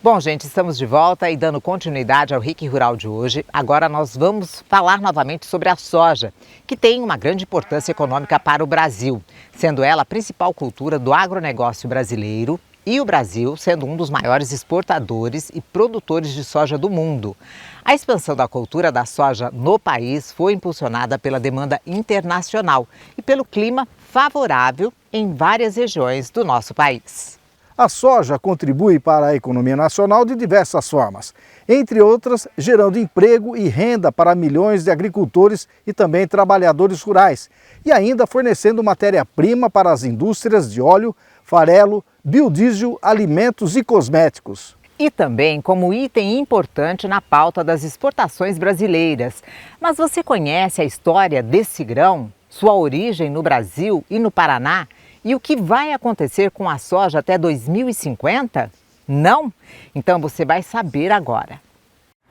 Bom, gente, estamos de volta e dando continuidade ao RIC Rural de hoje. Agora nós vamos falar novamente sobre a soja, que tem uma grande importância econômica para o Brasil, sendo ela a principal cultura do agronegócio brasileiro e o Brasil sendo um dos maiores exportadores e produtores de soja do mundo. A expansão da cultura da soja no país foi impulsionada pela demanda internacional e pelo clima favorável em várias regiões do nosso país. A soja contribui para a economia nacional de diversas formas, entre outras, gerando emprego e renda para milhões de agricultores e também trabalhadores rurais, e ainda fornecendo matéria-prima para as indústrias de óleo, farelo, biodiesel, alimentos e cosméticos. E também como item importante na pauta das exportações brasileiras. Mas você conhece a história desse grão, sua origem no Brasil e no Paraná? E o que vai acontecer com a soja até 2050? Não? Então você vai saber agora.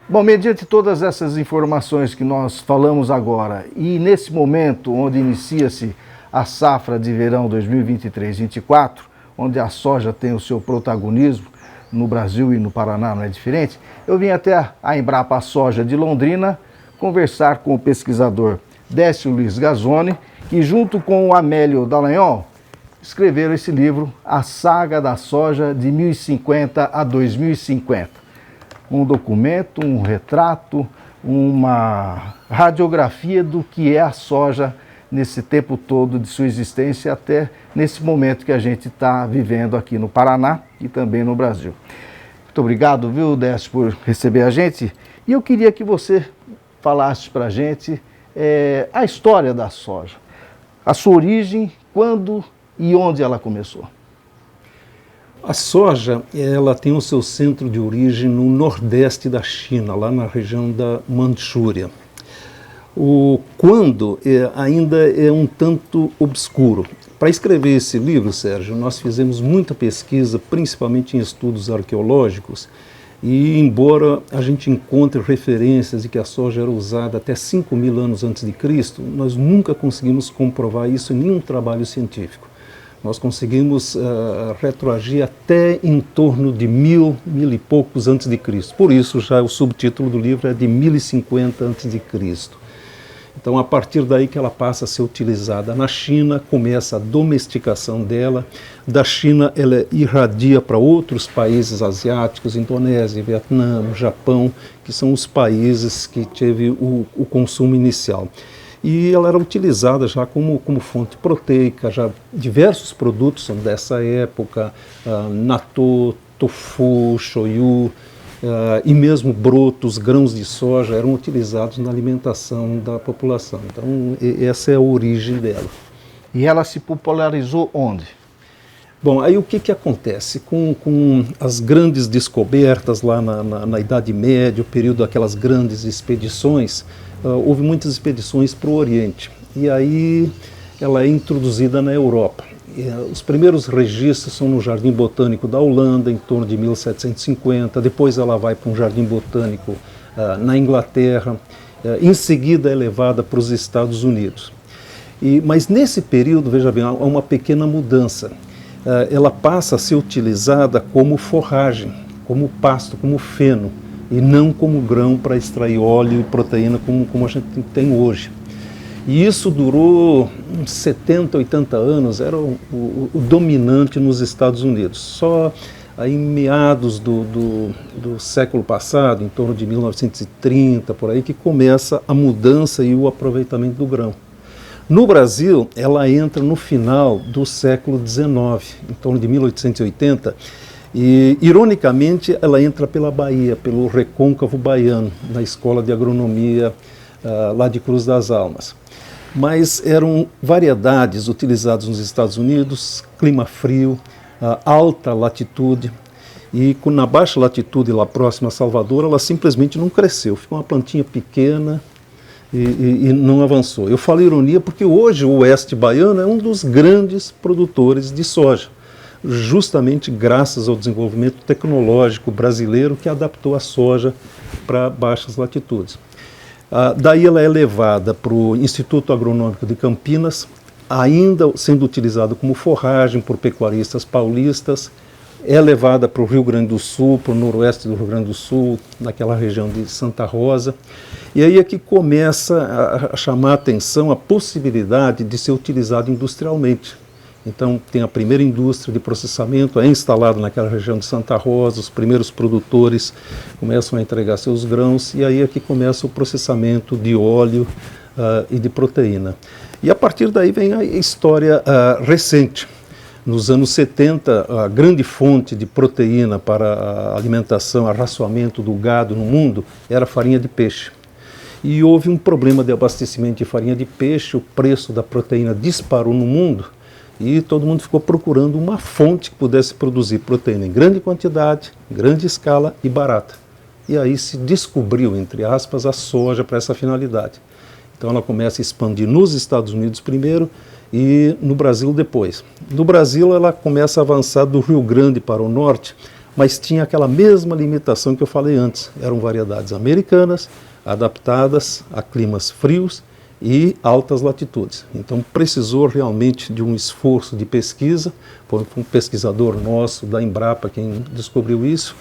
Bom, mediante todas essas informações que nós falamos agora e nesse momento onde inicia-se a safra de verão 2023-24, onde a soja tem o seu protagonismo no Brasil e no Paraná, não é diferente, eu vim até a Embrapa Soja de Londrina conversar com o pesquisador Décio Luiz Gazzoni, que junto com o Amélio Dallagnol escreveram esse livro, A Saga da Soja de 1050 a 2050. Um documento, um retrato, uma radiografia do que é a soja nesse tempo todo de sua existência até nesse momento que a gente está vivendo aqui no Paraná e também no Brasil. Muito obrigado, viu, Décio, por receber a gente. E eu queria que você falasse para a gente a história da soja, a sua origem, quando e onde ela começou. A soja, ela tem o seu centro de origem no nordeste da China, lá na região da Manchúria. O quando ainda é um tanto obscuro. Para escrever esse livro, Sérgio, nós fizemos muita pesquisa, principalmente em estudos arqueológicos, e embora a gente encontre referências de que a soja era usada até 5.000 anos antes de Cristo, nós nunca conseguimos comprovar isso em nenhum trabalho científico. Nós conseguimos retroagir até em torno de 1000 e poucos antes de Cristo. Por isso, já o subtítulo do livro é de 1050 antes de Cristo. Então, a partir daí que ela passa a ser utilizada na China, começa a domesticação dela. Da China, ela irradia para outros países asiáticos, Indonésia, Vietnã, Japão, que são os países que teve o consumo inicial. E ela era utilizada já como fonte proteica, já diversos produtos são dessa época, natô, tofu, shoyu, e mesmo brotos, grãos de soja eram utilizados na alimentação da população. Então essa é a origem dela. E ela se popularizou onde? Bom, aí o que acontece? Com as grandes descobertas lá na Idade Média, o período daquelas grandes expedições, houve muitas expedições para o Oriente, e aí ela é introduzida na Europa. Os primeiros registros são no Jardim Botânico da Holanda, em torno de 1750, depois ela vai para um Jardim Botânico na Inglaterra, em seguida é levada para os Estados Unidos. Mas nesse período, veja bem, há uma pequena mudança. Ela passa a ser utilizada como forragem, como pasto, como feno, e não como grão para extrair óleo e proteína como a gente tem hoje. E isso durou uns 70, 80 anos, era o dominante nos Estados Unidos. Só aí em meados do século passado, em torno de 1930, por aí, que começa a mudança e o aproveitamento do grão. No Brasil, ela entra no final do século XIX, em torno de 1880, e, ironicamente, ela entra pela Bahia, pelo Recôncavo Baiano, na Escola de Agronomia lá de Cruz das Almas. Mas eram variedades utilizadas nos Estados Unidos, clima frio, alta latitude, e na baixa latitude, lá próxima a Salvador, ela simplesmente não cresceu, ficou uma plantinha pequena e não avançou. Eu falo ironia porque hoje o oeste baiano é um dos grandes produtores de soja, justamente graças ao desenvolvimento tecnológico brasileiro que adaptou a soja para baixas latitudes. Daí ela é levada para o Instituto Agronômico de Campinas, ainda sendo utilizado como forragem por pecuaristas paulistas. é levada para o Rio Grande do Sul, para o noroeste do Rio Grande do Sul, naquela região de Santa Rosa. E aí é que começa a chamar a atenção a possibilidade de ser utilizado industrialmente. Então, tem a primeira indústria de processamento, é instalada naquela região de Santa Rosa, os primeiros produtores começam a entregar seus grãos, e aí é que começa o processamento de óleo e de proteína. E a partir daí vem a história recente. Nos anos 70, a grande fonte de proteína para a alimentação, arraçoamento do gado no mundo, era a farinha de peixe. E houve um problema de abastecimento de farinha de peixe, o preço da proteína disparou no mundo, e todo mundo ficou procurando uma fonte que pudesse produzir proteína em grande quantidade, grande escala e barata. E aí se descobriu, entre aspas, a soja para essa finalidade. Então ela começa a expandir nos Estados Unidos primeiro e no Brasil depois. No Brasil ela começa a avançar do Rio Grande para o norte, mas tinha aquela mesma limitação que eu falei antes. Eram variedades americanas, adaptadas a climas frios e altas latitudes. Então precisou realmente de um esforço de pesquisa, foi um pesquisador nosso da Embrapa quem descobriu isso,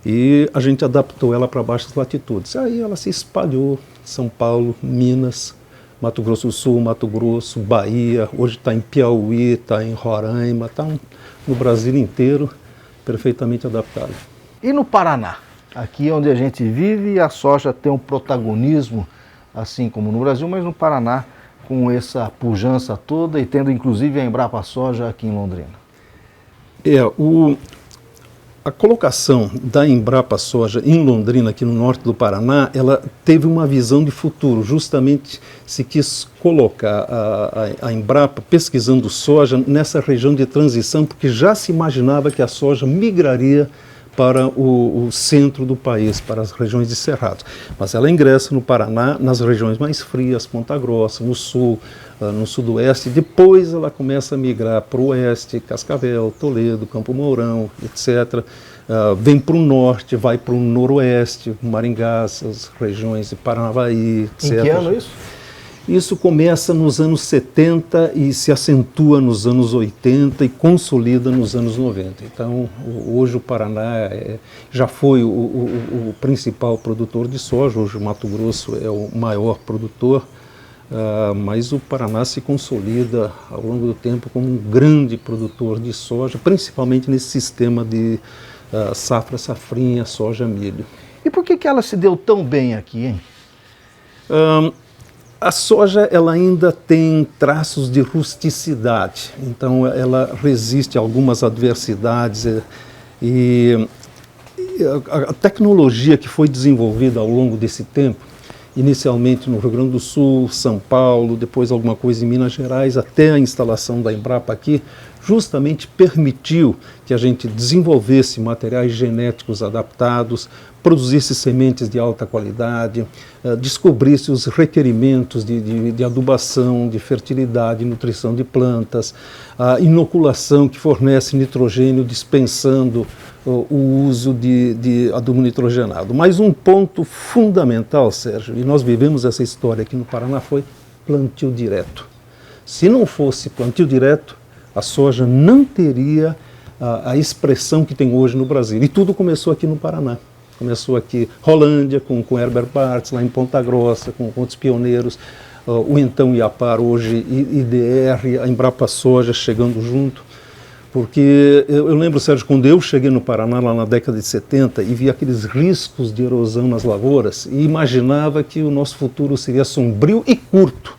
e a gente adaptou ela para baixas latitudes. Aí ela se espalhou, São Paulo, Minas, Mato Grosso do Sul, Mato Grosso, Bahia, hoje está em Piauí, está em Roraima, está no Brasil inteiro, perfeitamente adaptado. E no Paraná? Aqui onde a gente vive, a soja tem um protagonismo, assim como no Brasil, mas no Paraná, com essa pujança toda e tendo inclusive a Embrapa Soja aqui em Londrina. A colocação da Embrapa Soja em Londrina, aqui no norte do Paraná, ela teve uma visão de futuro. Justamente se quis colocar a Embrapa pesquisando soja nessa região de transição, porque já se imaginava que a soja migraria para o centro do país, para as regiões de cerrados. Mas ela ingressa no Paraná, nas regiões mais frias, Ponta Grossa, no sul, no sudoeste, depois ela começa a migrar para o oeste, Cascavel, Toledo, Campo Mourão, etc. Vem para o norte, vai para o noroeste, Maringá, as regiões de Paranavaí, etc. Em que ano isso? Isso começa nos anos 70 e se acentua nos anos 80 e consolida nos anos 90. Então, hoje o Paraná já foi o principal produtor de soja, hoje o Mato Grosso é o maior produtor, mas o Paraná se consolida ao longo do tempo como um grande produtor de soja, principalmente nesse sistema de safra, safrinha, soja, milho. E por que ela se deu tão bem aqui, hein? A soja ela ainda tem traços de rusticidade, então ela resiste a algumas adversidades e a tecnologia que foi desenvolvida ao longo desse tempo, inicialmente no Rio Grande do Sul, São Paulo, depois alguma coisa em Minas Gerais, até a instalação da Embrapa aqui, justamente permitiu que a gente desenvolvesse materiais genéticos adaptados, produzisse sementes de alta qualidade, descobrisse os requerimentos de adubação, de fertilidade, nutrição de plantas, a inoculação que fornece nitrogênio dispensando o uso de adubo nitrogenado. Mas um ponto fundamental, Sérgio, e nós vivemos essa história aqui no Paraná, foi plantio direto. Se não fosse plantio direto, a soja não teria a expressão que tem hoje no Brasil. E tudo começou aqui no Paraná. Começou aqui Rolândia, com Herbert Bartz, lá em Ponta Grossa, com outros pioneiros, o então Iapar, hoje IDR, a Embrapa Soja chegando junto. Porque eu lembro, Sérgio, quando eu cheguei no Paraná, lá na década de 70, e vi aqueles riscos de erosão nas lavouras, e imaginava que o nosso futuro seria sombrio e curto,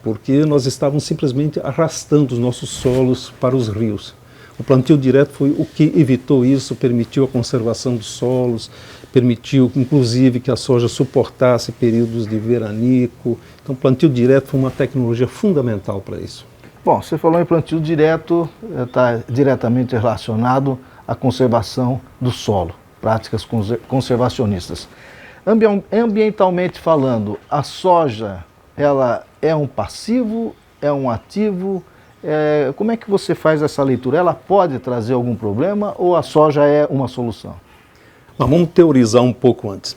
porque nós estávamos simplesmente arrastando os nossos solos para os rios. O plantio direto foi o que evitou isso, permitiu a conservação dos solos, permitiu, inclusive, que a soja suportasse períodos de veranico. Então, o plantio direto foi uma tecnologia fundamental para isso. Bom, você falou em plantio direto, está diretamente relacionado à conservação do solo, práticas conservacionistas. Ambientalmente falando, a soja, ela é um passivo, é um ativo? Como é que você faz essa leitura? Ela pode trazer algum problema ou a soja é uma solução? Vamos teorizar um pouco antes.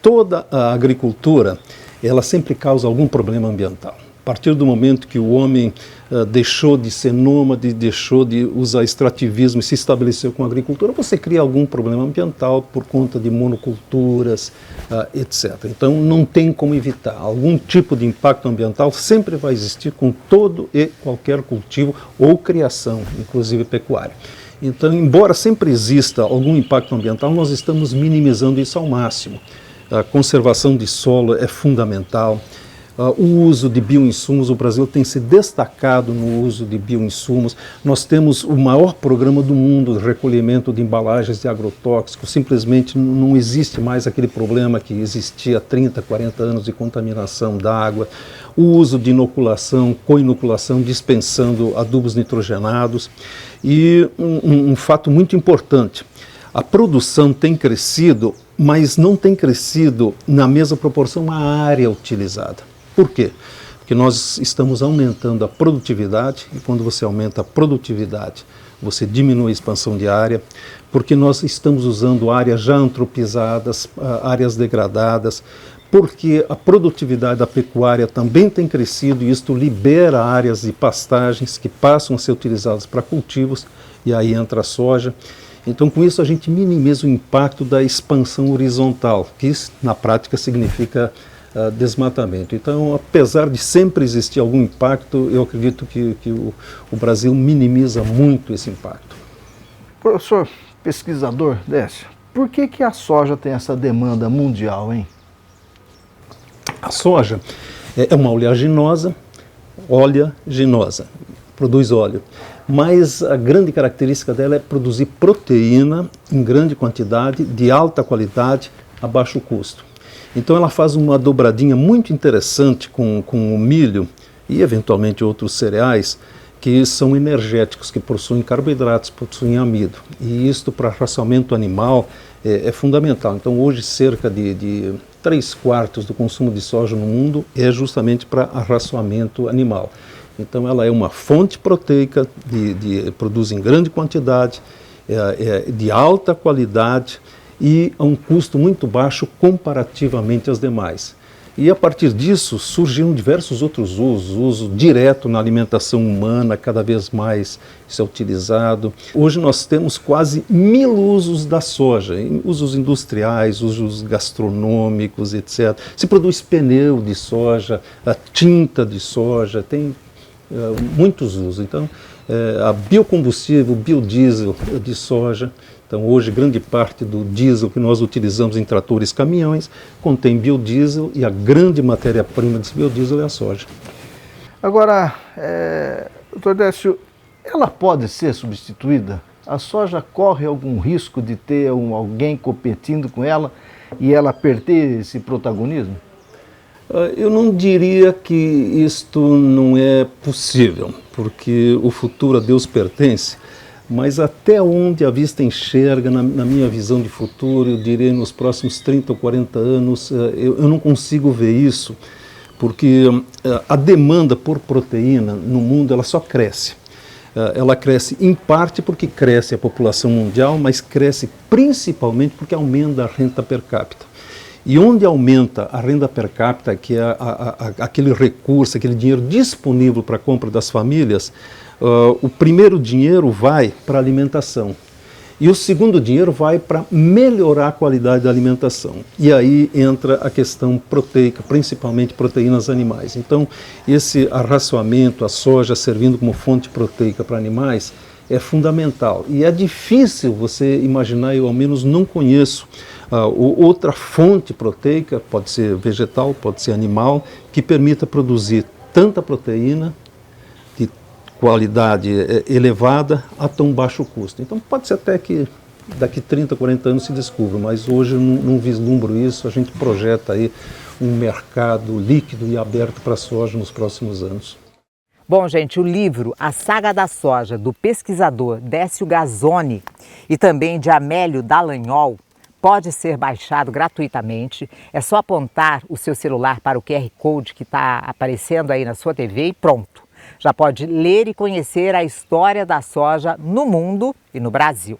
Toda a agricultura, ela sempre causa algum problema ambiental. A partir do momento que o homem deixou de ser nômade, deixou de usar extrativismo e se estabeleceu com a agricultura, você cria algum problema ambiental por conta de monoculturas, etc. Então não tem como evitar. Algum tipo de impacto ambiental sempre vai existir com todo e qualquer cultivo ou criação, inclusive pecuária. Então, embora sempre exista algum impacto ambiental, nós estamos minimizando isso ao máximo. A conservação de solo é fundamental. O uso de bioinsumos, o Brasil tem se destacado no uso de bioinsumos. Nós temos o maior programa do mundo de recolhimento de embalagens de agrotóxicos. Simplesmente não existe mais aquele problema que existia há 30, 40 anos de contaminação da água. O uso de inoculação, co-inoculação, dispensando adubos nitrogenados. E um fato muito importante, a produção tem crescido, mas não tem crescido na mesma proporção a área utilizada. Por quê? Porque nós estamos aumentando a produtividade, e quando você aumenta a produtividade, você diminui a expansão de área, porque nós estamos usando áreas já antropizadas, áreas degradadas, porque a produtividade da pecuária também tem crescido e isto libera áreas de pastagens que passam a ser utilizadas para cultivos, e aí entra a soja. Então, com isso, a gente minimiza o impacto da expansão horizontal, que na prática significa desmatamento. Então, apesar de sempre existir algum impacto, eu acredito que o Brasil minimiza muito esse impacto. Professor, pesquisador, Décio, por que a soja tem essa demanda mundial, hein? A soja é uma oleaginosa, produz óleo. Mas a grande característica dela é produzir proteína em grande quantidade, de alta qualidade, a baixo custo. Então ela faz uma dobradinha muito interessante com o milho e eventualmente outros cereais que são energéticos, que possuem carboidratos, possuem amido. E isto para racionamento animal é fundamental. Então hoje cerca de 3/4 do consumo de soja no mundo é justamente para arraçoamento animal. Então ela é uma fonte proteica, produz em grande quantidade, de alta qualidade e a um custo muito baixo comparativamente às demais. E a partir disso surgiram diversos outros usos, uso direto na alimentação humana, cada vez mais isso é utilizado. Hoje nós temos quase 1000 usos da soja, usos industriais, usos gastronômicos, etc. Se produz pneu de soja, a tinta de soja, tem muitos usos. Então, a biocombustível, biodiesel de soja. Então, hoje, grande parte do diesel que nós utilizamos em tratores e caminhões contém biodiesel e a grande matéria-prima desse biodiesel é a soja. Agora, doutor Décio, ela pode ser substituída? A soja corre algum risco de ter alguém competindo com ela e ela perder esse protagonismo? Eu não diria que isto não é possível, porque o futuro a Deus pertence, mas até onde a vista enxerga, na minha visão de futuro, eu diria nos próximos 30 ou 40 anos, eu não consigo ver isso, porque a demanda por proteína no mundo ela só cresce. Ela cresce em parte porque cresce a população mundial, mas cresce principalmente porque aumenta a renda per capita. E onde aumenta a renda per capita, que é aquele recurso, aquele dinheiro disponível para a compra das famílias, o primeiro dinheiro vai para a alimentação. E o segundo dinheiro vai para melhorar a qualidade da alimentação. E aí entra a questão proteica, principalmente proteínas animais. Então, esse arraçoamento, a soja servindo como fonte proteica para animais, é fundamental. E é difícil você imaginar, eu ao menos não conheço, outra fonte proteica, pode ser vegetal, pode ser animal, que permita produzir tanta proteína de qualidade elevada a tão baixo custo. Então pode ser até que daqui 30, 40 anos se descubra, mas hoje eu não vislumbro isso, a gente projeta aí um mercado líquido e aberto para a soja nos próximos anos. Bom, gente, o livro A Saga da Soja, do pesquisador Décio Gazzoni e também de Amélio Dallagnol, pode ser baixado gratuitamente. É só apontar o seu celular para o QR Code que está aparecendo aí na sua TV e pronto. Já pode ler e conhecer a história da soja no mundo e no Brasil.